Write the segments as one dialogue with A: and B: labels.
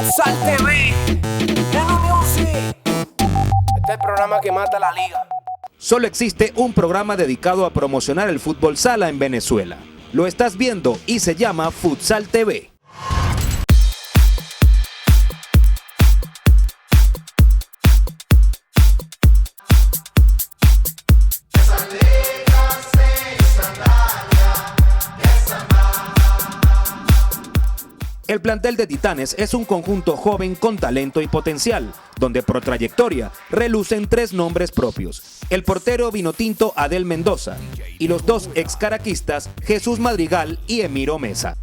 A: Futsal TV, Nano Music. Este es el programa que mata la liga.
B: Solo existe un programa dedicado a promocionar el fútbol sala en Venezuela. Lo estás viendo y se llama Futsal TV. El plantel de Titanes es un conjunto joven con talento y potencial, donde por trayectoria relucen tres nombres propios: el portero vinotinto Adel Mendoza y los dos excaraquistas Jesús Madrigal y Emiro Mesa.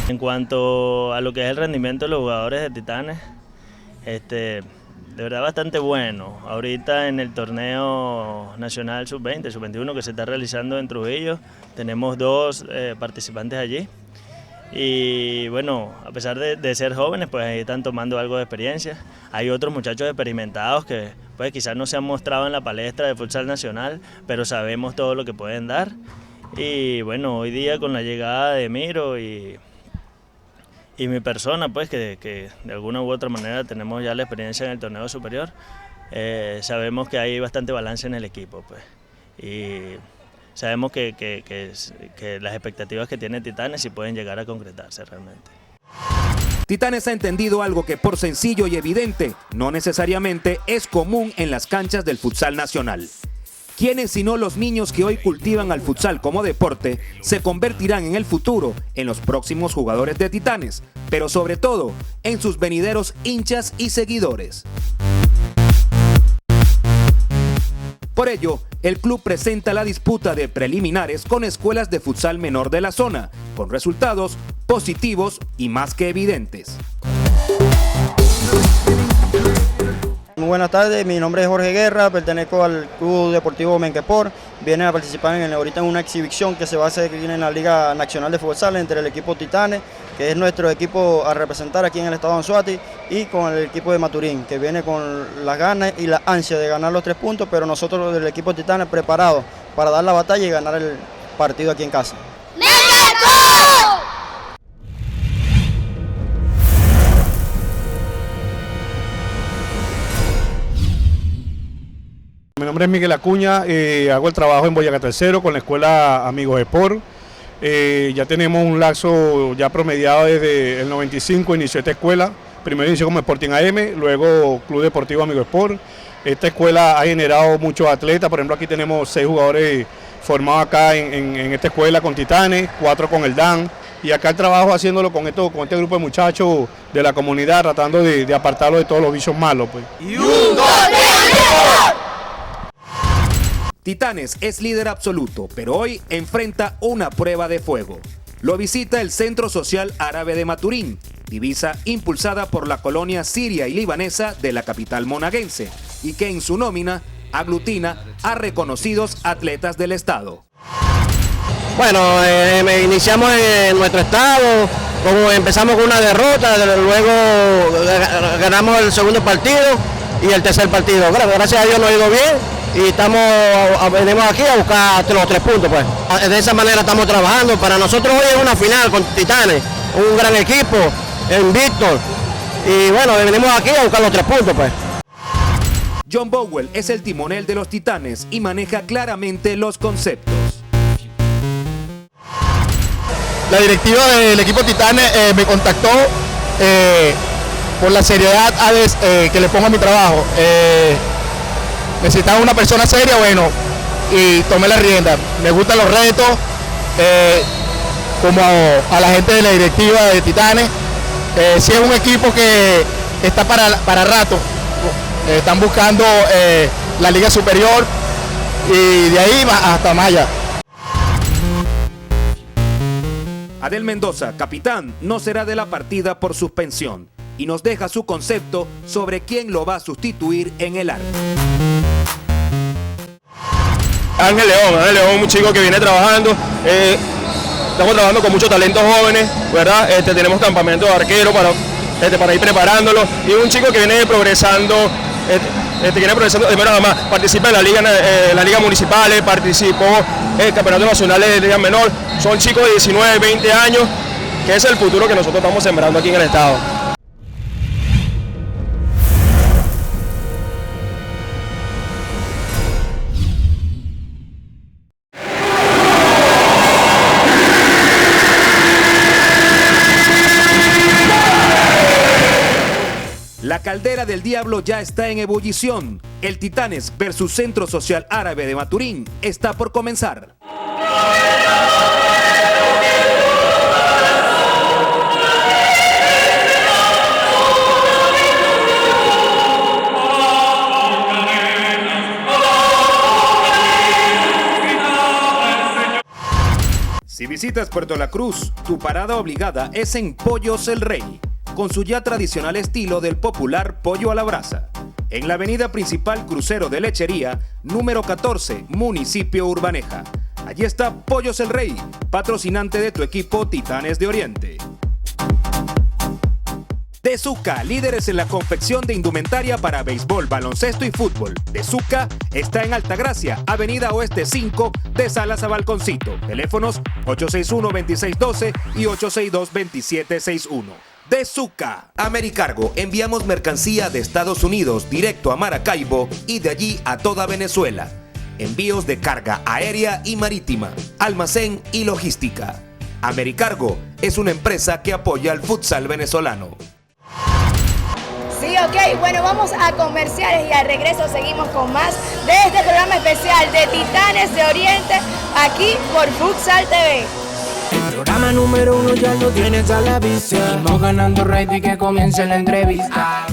C: En cuanto a lo que es el rendimiento de los jugadores de Titanes, de verdad bastante bueno. Ahorita en el torneo nacional sub-20, sub-21 que se está realizando en Trujillo, tenemos dos participantes allí. Y bueno, a pesar de ser jóvenes, pues ahí están tomando algo de experiencia. Hay otros muchachos experimentados que pues quizás no se han mostrado en la palestra de futsal nacional, pero sabemos todo lo que pueden dar. Y bueno, hoy día con la llegada de Emiro y mi persona, pues que de alguna u otra manera tenemos ya la experiencia en el torneo superior, sabemos que hay bastante balance en el equipo, pues, y sabemos que las expectativas que tiene Titanes sí pueden llegar a concretarse realmente.
B: Titanes ha entendido algo que, por sencillo y evidente, no necesariamente es común en las canchas del futsal nacional. ¿Quiénes sino los niños que hoy cultivan al futsal como deporte se convertirán en el futuro en los próximos jugadores de Titanes, pero sobre todo en sus venideros hinchas y seguidores? Por ello, el club presenta la disputa de preliminares con escuelas de futsal menor de la zona, con resultados positivos y más que evidentes.
D: Muy buenas tardes, mi nombre es Jorge Guerra, pertenezco al Club Deportivo Menquepor. Viene a participar ahorita en una exhibición que se va a hacer en la Liga Nacional de Futsal entre el equipo Titanes, que es nuestro equipo a representar aquí en el estado de Anzoátegui, y con el equipo de Maturín, que viene con las ganas y la ansia de ganar los 3 puntos, pero nosotros del equipo Titanes preparados para dar la batalla y ganar el partido aquí en casa.
E: Mi nombre es Miguel Acuña, hago el trabajo en Boyacá Tercero con la escuela Amigos Sport. Ya tenemos un lapso ya promediado desde el 95, inició esta escuela. Primero inició como Sporting AM, luego Club Deportivo Amigos Sport. Esta escuela ha generado muchos atletas, por ejemplo aquí tenemos 6 jugadores formados acá en esta escuela con Titanes, 4 con el DAN. Y acá el trabajo haciéndolo con este grupo de muchachos de la comunidad, tratando de apartarlo de todos los vicios malos, pues.
B: Titanes es líder absoluto, pero hoy enfrenta una prueba de fuego. Lo visita el Centro Social Árabe de Maturín, divisa impulsada por la colonia siria y libanesa de la capital monaguense, y que en su nómina aglutina a reconocidos atletas del estado.
F: Bueno, iniciamos en nuestro estado, como empezamos con una derrota, luego ganamos el segundo partido y el tercer partido. Gracias a Dios nos ha ido bien. Y venimos aquí a buscar los 3 puntos, pues. De esa manera estamos trabajando. Para nosotros hoy es una final con Titanes, un gran equipo, en Víctor. Y bueno, venimos aquí a buscar los 3 puntos, pues.
B: John Bowell es el timonel de los Titanes y maneja claramente los conceptos.
G: La directiva del equipo Titanes me contactó por la seriedad que le pongo a mi trabajo. Necesitaba una persona seria, bueno, y tomé la rienda. Me gustan los retos, como a la gente de la directiva de Titanes. Sí es un equipo que está para rato. Están buscando la Liga Superior y de ahí hasta Maya.
B: Adel Mendoza, capitán, no será de la partida por suspensión y nos deja su concepto sobre quién lo va a sustituir en el arco.
H: Ángel León, un chico que viene trabajando, estamos trabajando con muchos talentos jóvenes, ¿verdad? Tenemos campamento de arquero para ir preparándolo, y un chico que viene progresando, nada más, participa en la Liga Municipal, participó en el Campeonato Nacional de Liga Menor. Son chicos de 19, 20 años que es el futuro que nosotros estamos sembrando aquí en el estado.
B: La caldera del diablo ya está en ebullición. El Titanes versus Centro Social Árabe de Maturín está por comenzar. Si visitas Puerto La Cruz, tu parada obligada es en Pollos El Rey, con su ya tradicional estilo del popular pollo a la brasa. En la avenida principal Crucero de Lechería, número 14, municipio Urbaneja. Allí está Pollos El Rey, patrocinante de tu equipo Titanes de Oriente. Dezuca, líderes en la confección de indumentaria para béisbol, baloncesto y fútbol. Dezuca está en Altagracia, Avenida Oeste 5 de Salas a Balconcito. Teléfonos 861-2612 y 862-2761. Dezuca. Americargo, enviamos mercancía de Estados Unidos directo a Maracaibo y de allí a toda Venezuela. Envíos de carga aérea y marítima, almacén y logística. Americargo es una empresa que apoya al futsal venezolano.
I: Sí, ok, bueno, vamos a comerciales y al regreso seguimos con más de este programa especial de Titanes de Oriente, aquí por Futsal TV.
A: El programa número 1 ya lo tienes a la vista. Seguimos ganando rating, que comience la entrevista.